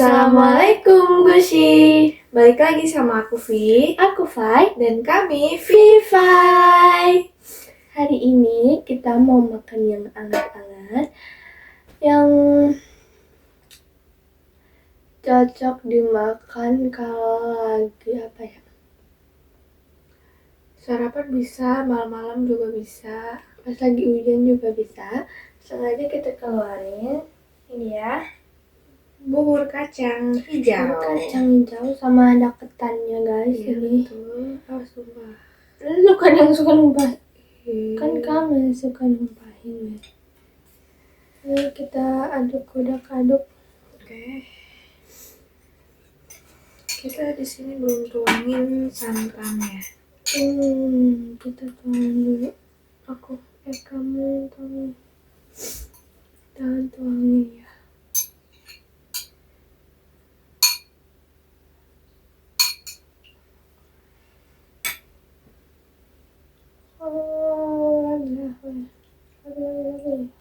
Assalamualaikum Gushi. Balik lagi sama aku Vi, Aku Fai. dan kami Vivai. Hari ini kita mau makan yang hangat-hangat, yang cocok dimakan kalau lagi Sarapan bisa, malam-malam juga bisa. pas lagi hujan juga bisa. Sengaja kita keluarin ini ya, Bubur kacang hijau. bubur kacang hijau sama ada ketannya guys. Iya Ini betul. Awas sumpah. lu kan yang suka numpah, kan Iya. kamu yang suka numpahin. Ini kita aduk. Oke. Kita di sini belum tuangin santannya. Kita tuangin dulu. Kamu tuangin. Jangan tuangin ya. Oh, lagi.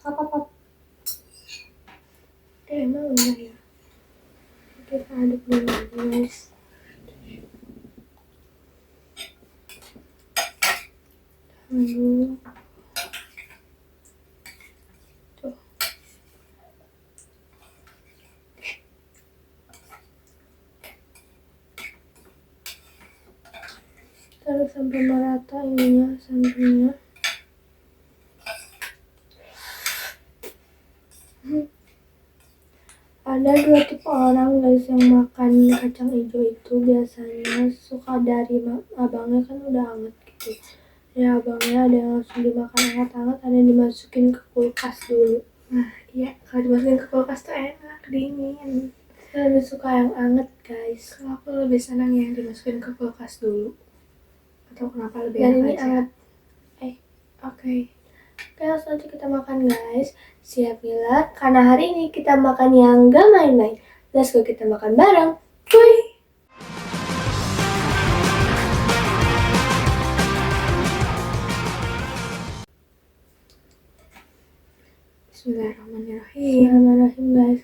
Apa? Emang udah ya. Kita aduk dulu guys. Dulu. Tuh. Taruh sampai merata ininya santannya. Ada 2 tipe orang guys yang makan kacang hijau itu. Biasanya suka dari abangnya kan udah hangat gitu ya, abangnya ada yang langsung dimakan hangat-hangat, ada yang dimasukin ke kulkas dulu. Nah, iya, kalau dimasukin ke kulkas tuh enak, dingin. Saya lebih suka yang hangat guys. Kalau aku lebih senang yang dimasukin ke kulkas dulu. Atau kenapa lebih Dan enak ini aja? hangat. Oke. Oke, langsung aja kita makan guys. Siap gila, karena hari ini kita makan yang gak main-main. Let's go, kita makan bareng. Cuy! Bismillahirrahmanirrahim. Bismillahirrahmanirrahim guys.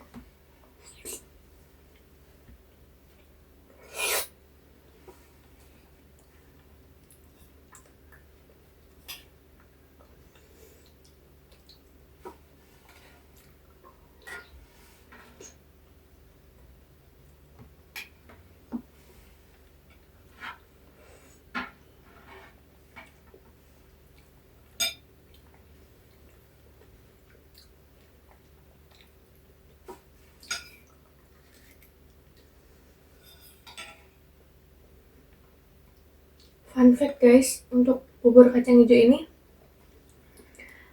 Fun fact guys, untuk bubur kacang hijau ini,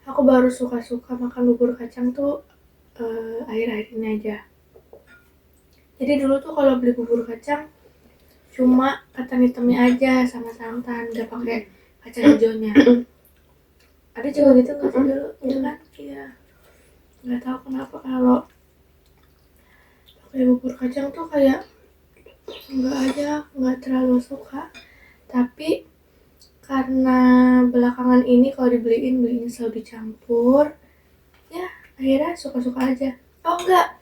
aku baru suka makan bubur kacang tuh akhir-akhir ini aja. Jadi dulu tuh kalau beli bubur kacang cuma ketan hitamnya aja sama santan, gak pakai kacang hijaunya. Ada juga gitu nggak sih dulu? Iya kan? Iya. Nggak tahu kenapa kalau pakai bubur kacang tuh kayak nggak terlalu suka. Tapi karena belakangan ini kalau beliin selalu dicampur, ya akhirnya suka-suka aja. Oh enggak,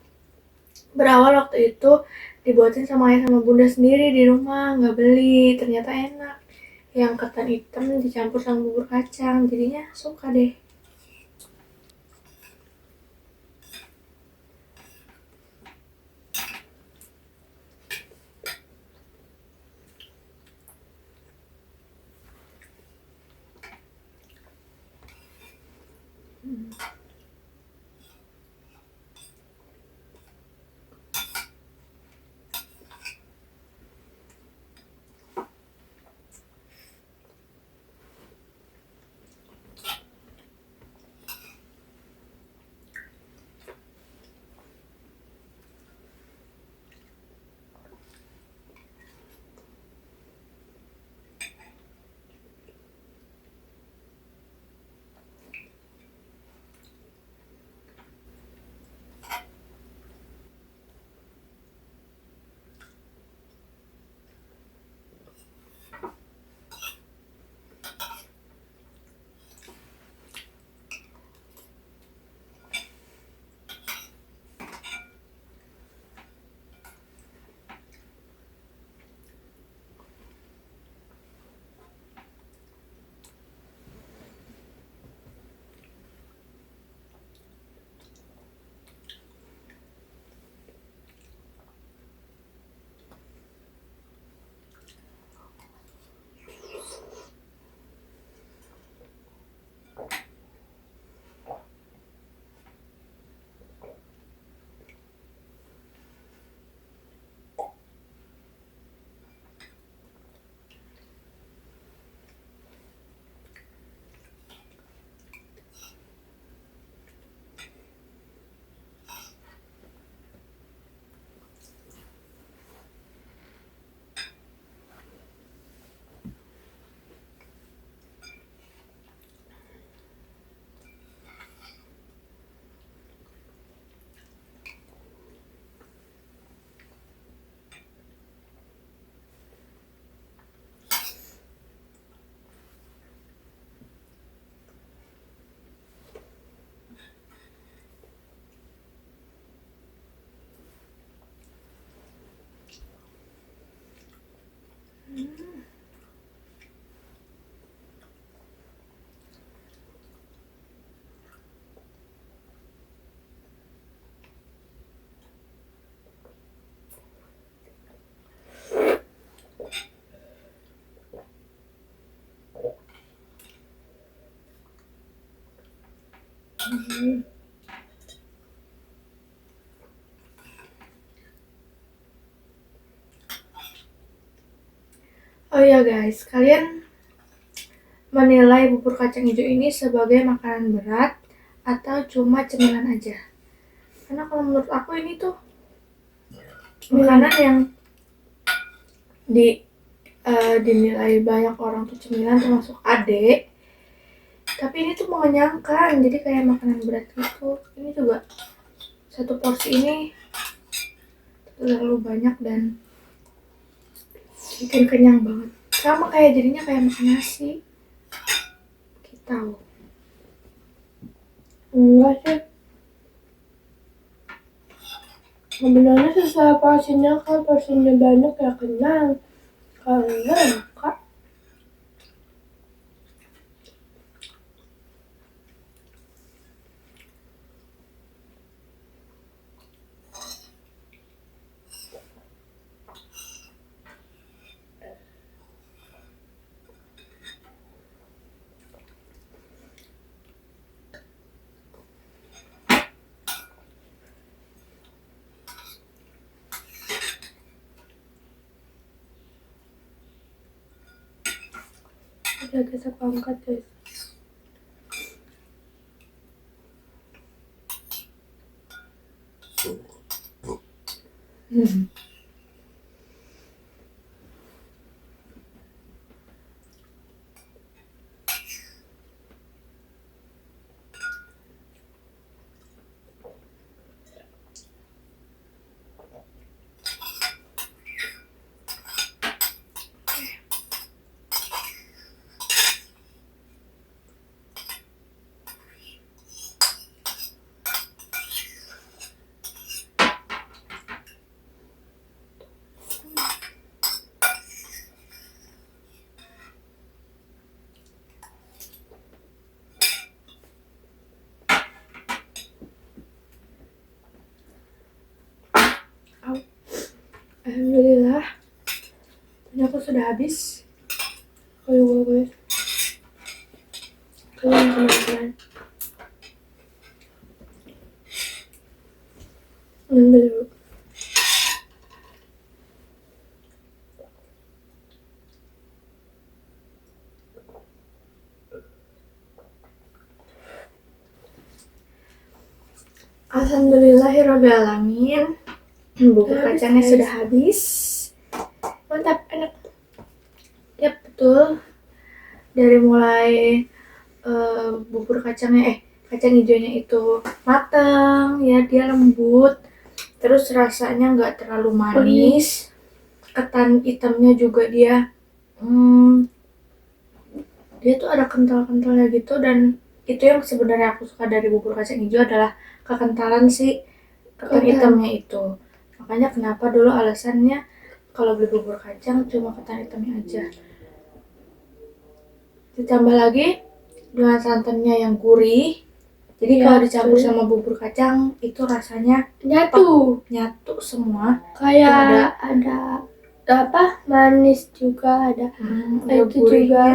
berawal waktu itu dibuatin sama ayah sama bunda sendiri di rumah, nggak beli, ternyata enak. Yang ketan hitam dicampur sama bubur kacang, jadinya suka deh. Oh iya guys, kalian menilai bubur kacang hijau ini sebagai makanan berat atau cuma cemilan aja? Karena kalau menurut aku ini tuh makanan yang dinilai banyak orang tuh cemilan, termasuk adek. Tapi ini tuh mengenyangkan, jadi kayak makanan berat gitu. Ini juga satu porsi ini terlalu banyak dan bikin kenyang banget. Sama kayak jadinya kayak makan nasi. Kita tahu. Enggak sih. Sebenarnya sesuai porsinya, kalau porsinya banyak ya kenyang. Kalau enggak. Udah guys, aku angkat guys. Alhamdulillah, punya aku sudah habis. Kalau gue guys, kalian teman-teman. Dulu. Alhamdulillahirrahmanirrahim. Bubur kacangnya sudah habis. Mantap, enak. Yap, betul. Dari mulai bubur kacangnya, kacang hijaunya itu matang, ya dia lembut. Terus rasanya nggak terlalu manis. Ketan hitamnya juga dia tuh ada kental-kentalnya gitu, dan itu yang sebenarnya aku suka dari bubur kacang hijau adalah kekentalan si ketan hitamnya itu. Makanya kenapa dulu alasannya kalau beli bubur kacang cuma ketan hitamnya aja. Ditambah lagi dengan santannya yang gurih. Jadi Ya, kalau dicampur sama bubur kacang itu rasanya nyatu semua. kayak ada apa manis juga ada Ada itu juga.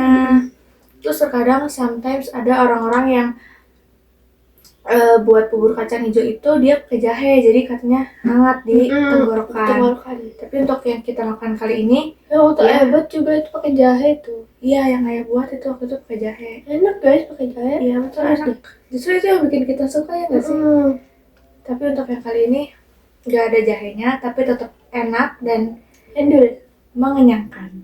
Terus terkadang sometimes ada orang-orang yang buat bubur kacang hijau itu dia pakai jahe, jadi katanya hangat di tenggorokan. Tapi untuk yang kita makan kali ini, waktu ayah buat juga itu pakai jahe tuh. Iya, yang ayah buat itu waktu itu pakai jahe. Enak guys pakai jahe. Iya, betul, enak. Justru itu yang bikin kita suka, ya nggak sih? Tapi untuk yang kali ini nggak ada jahenya, tapi tetap enak dan endul, mengenyangkan.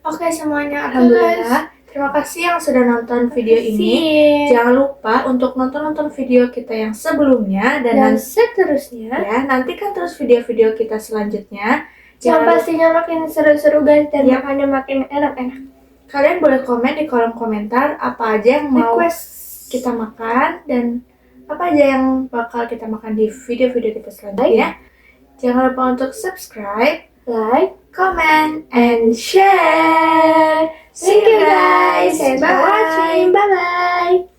Oke semuanya, alhamdulillah. Terima kasih yang sudah nonton video ini. Jangan lupa untuk nonton video kita yang sebelumnya dan seterusnya. Ya, nantikan terus video-video kita selanjutnya. Yang pastinya makin seru-seru guys dan makannya makin enak-enak. Kalian boleh komen di kolom komentar apa aja yang mau kita makan dan apa aja yang bakal kita makan di video-video kita selanjutnya. Jangan lupa untuk subscribe, like, comment, and share. Thank you guys. Thanks for watching. Bye bye.